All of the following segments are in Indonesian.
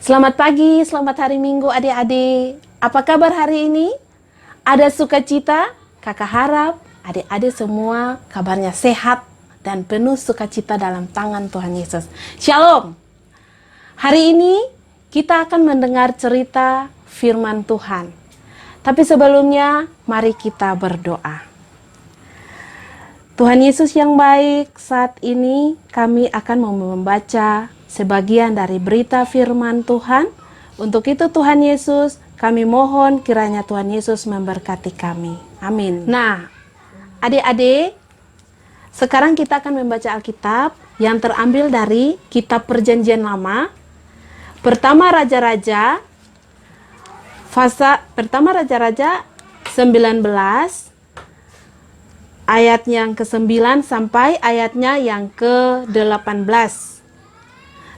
Selamat pagi, selamat hari Minggu adik-adik. Apa kabar hari ini? Ada sukacita? Kakak harap adik-adik semua kabarnya sehat dan penuh sukacita dalam tangan Tuhan Yesus. Shalom. Hari ini kita akan mendengar cerita firman Tuhan. Tapi sebelumnya mari kita berdoa. Tuhan Yesus yang baik, saat ini kami akan membaca sebagian dari berita firman Tuhan. Untuk itu Tuhan Yesus, kami mohon kiranya Tuhan Yesus memberkati kami. Amin. Nah, adik-adik, sekarang kita akan membaca Alkitab yang terambil dari Kitab Perjanjian Lama. Pertama Raja-Raja, Pertama Raja-Raja 19, ayat yang ke-9 sampai ayatnya yang ke-18.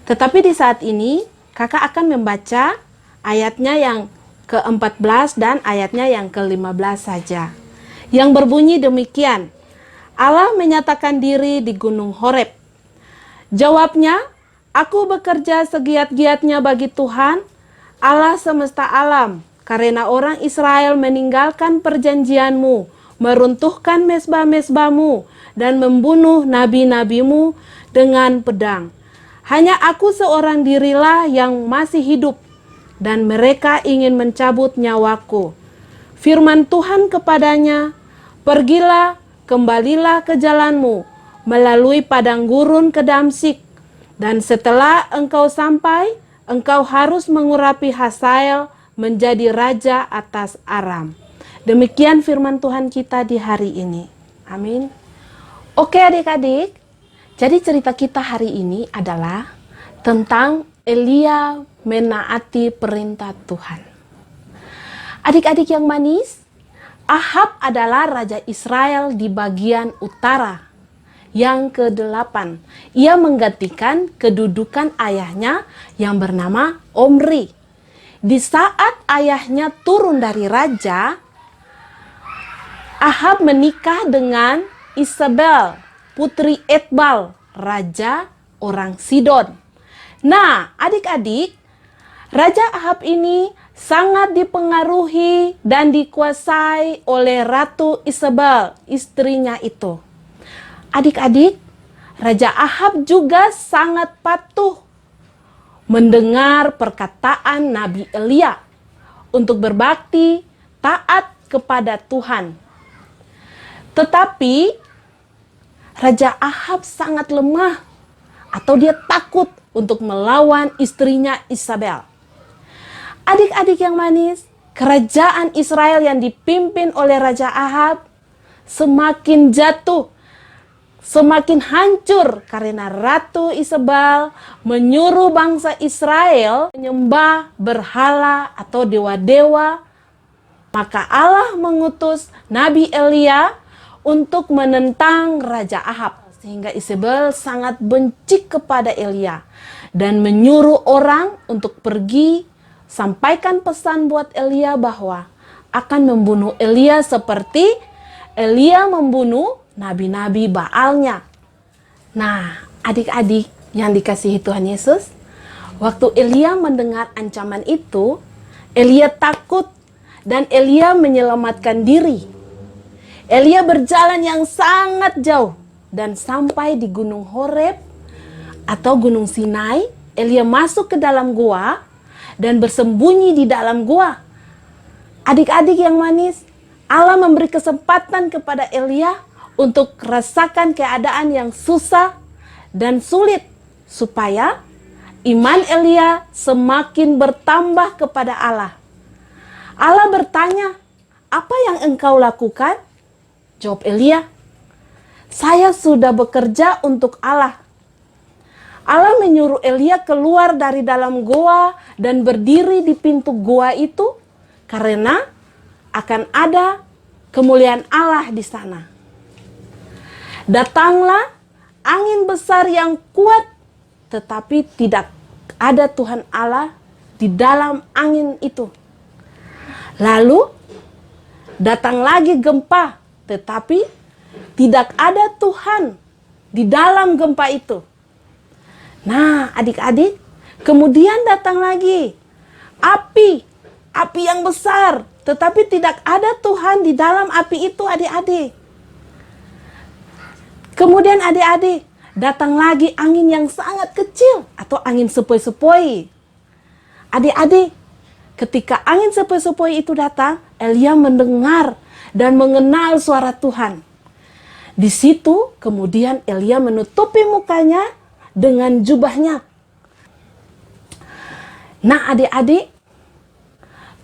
Tetapi di saat ini, kakak akan membaca ayatnya yang ke-14 dan ayatnya yang ke-15 saja. Yang berbunyi demikian, Allah menyatakan diri di Gunung Horeb. Jawabnya, aku bekerja segiat-giatnya bagi Tuhan, Allah semesta alam, karena orang Israel meninggalkan perjanjianmu, meruntuhkan mezbah-mezbahmu, dan membunuh nabi-nabimu dengan pedang. Hanya aku seorang dirilah yang masih hidup, dan mereka ingin mencabut nyawaku. Firman Tuhan kepadanya, pergilah, kembalilah ke jalanmu, melalui padang gurun ke Damsyik, dan setelah engkau sampai, engkau harus mengurapi Hazael menjadi raja atas Aram. Demikian firman Tuhan kita di hari ini. Amin. Oke adik-adik, jadi cerita kita hari ini adalah tentang Elia menaati perintah Tuhan. Adik-adik yang manis, Ahab adalah raja Israel di bagian utara. Yang ke-8, ia menggantikan kedudukan ayahnya yang bernama Omri. Di saat ayahnya turun dari raja, Ahab menikah dengan Isabel, putri Etbal, raja orang Sidon. Nah, adik-adik, Raja Ahab ini sangat dipengaruhi dan dikuasai oleh Ratu Isabel, istrinya itu. Adik-adik, Raja Ahab juga sangat patuh mendengar perkataan Nabi Elia untuk berbakti taat kepada Tuhan. Tetapi Raja Ahab sangat lemah atau dia takut untuk melawan istrinya Isabel. Adik-adik yang manis, kerajaan Israel yang dipimpin oleh Raja Ahab semakin jatuh, semakin hancur karena Ratu Isabel menyuruh bangsa Israel menyembah berhala atau dewa-dewa. Maka Allah mengutus Nabi Elia untuk menentang Raja Ahab. Sehingga Isabel sangat benci kepada Elia dan menyuruh orang untuk pergi sampaikan pesan buat Elia bahwa akan membunuh Elia seperti Elia membunuh nabi-nabi Baalnya. Nah, adik-adik yang dikasihi Tuhan Yesus, waktu Elia mendengar ancaman itu, Elia takut dan Elia menyelamatkan diri. Elia berjalan yang sangat jauh dan sampai di Gunung Horeb atau Gunung Sinai. Elia masuk ke dalam gua dan bersembunyi di dalam gua. Adik-adik yang manis, Allah memberi kesempatan kepada Elia untuk rasakan keadaan yang susah dan sulit supaya iman Elia semakin bertambah kepada Allah. Allah bertanya, apa yang engkau lakukan? Jawab Elia, saya sudah bekerja untuk Allah. Allah menyuruh Elia keluar dari dalam goa dan berdiri di pintu goa itu karena akan ada kemuliaan Allah di sana. Datanglah angin besar yang kuat, tetapi tidak ada Tuhan Allah di dalam angin itu. Lalu datang lagi gempa, tetapi tidak ada Tuhan di dalam gempa itu. Nah, adik-adik, Kemudian datang lagi api yang besar, tetapi tidak ada Tuhan di dalam api itu, adik-adik. Kemudian adik-adik, datang lagi angin yang sangat kecil atau angin sepoi-sepoi. Adik-adik, ketika angin sepoi-sepoi itu datang, Elia mendengar dan mengenal suara Tuhan. Di situ kemudian Elia menutupi mukanya dengan jubahnya. Nah adik-adik,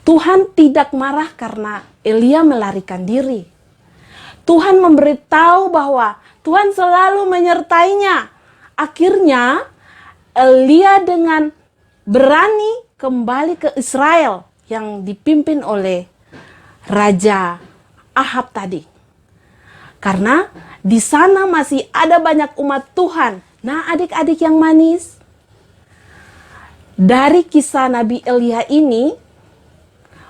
Tuhan tidak marah karena Elia melarikan diri. Tuhan memberitahu bahwa Tuhan selalu menyertainya. Akhirnya Elia dengan berani kembali ke Israel yang dipimpin oleh Raja Ahab tadi. Karena di sana masih ada banyak umat Tuhan. Nah adik-adik yang manis, dari kisah Nabi Elia ini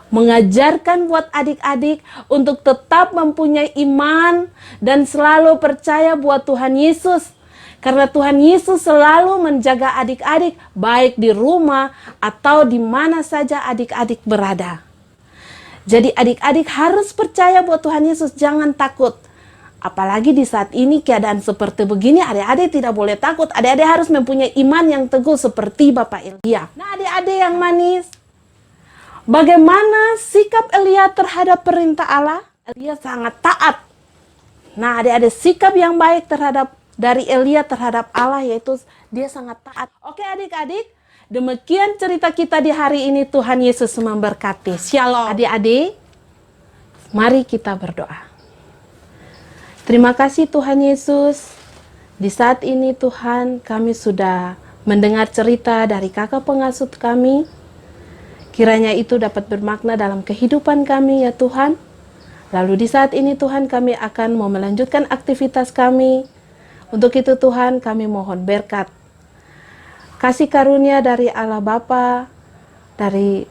mengajarkan buat adik-adik untuk tetap mempunyai iman dan selalu percaya buat Tuhan Yesus. Karena Tuhan Yesus selalu menjaga adik-adik baik di rumah atau di mana saja adik-adik berada. Jadi adik-adik harus percaya buat Tuhan Yesus, jangan takut. Apalagi di saat ini keadaan seperti begini, adik-adik tidak boleh takut. Adik-adik harus mempunyai iman yang teguh seperti Bapak Elia. Nah adik-adik yang manis, bagaimana sikap Elia terhadap perintah Allah? Elia sangat taat. Nah adik-adik, sikap yang baik dari Elia terhadap Allah yaitu dia sangat taat. Oke adik-adik, demikian cerita kita di hari ini. Tuhan Yesus memberkati. Shalom. Adik-adik, mari kita berdoa. Terima kasih Tuhan Yesus. Di saat ini Tuhan, kami sudah mendengar cerita dari kakak pengasuh kami. Kiranya itu dapat bermakna dalam kehidupan kami ya Tuhan. Lalu di saat ini Tuhan, kami akan mau melanjutkan aktivitas kami. Untuk itu Tuhan, kami mohon berkat, kasih karunia dari Allah Bapa, dari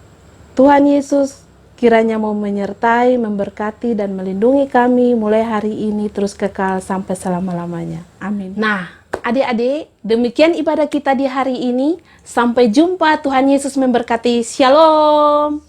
Tuhan Yesus, kiranya mau menyertai, memberkati, dan melindungi kami mulai hari ini terus kekal sampai selama-lamanya. Amin. Nah, adik-adik, demikian ibadah kita di hari ini. Sampai jumpa, Tuhan Yesus memberkati. Shalom.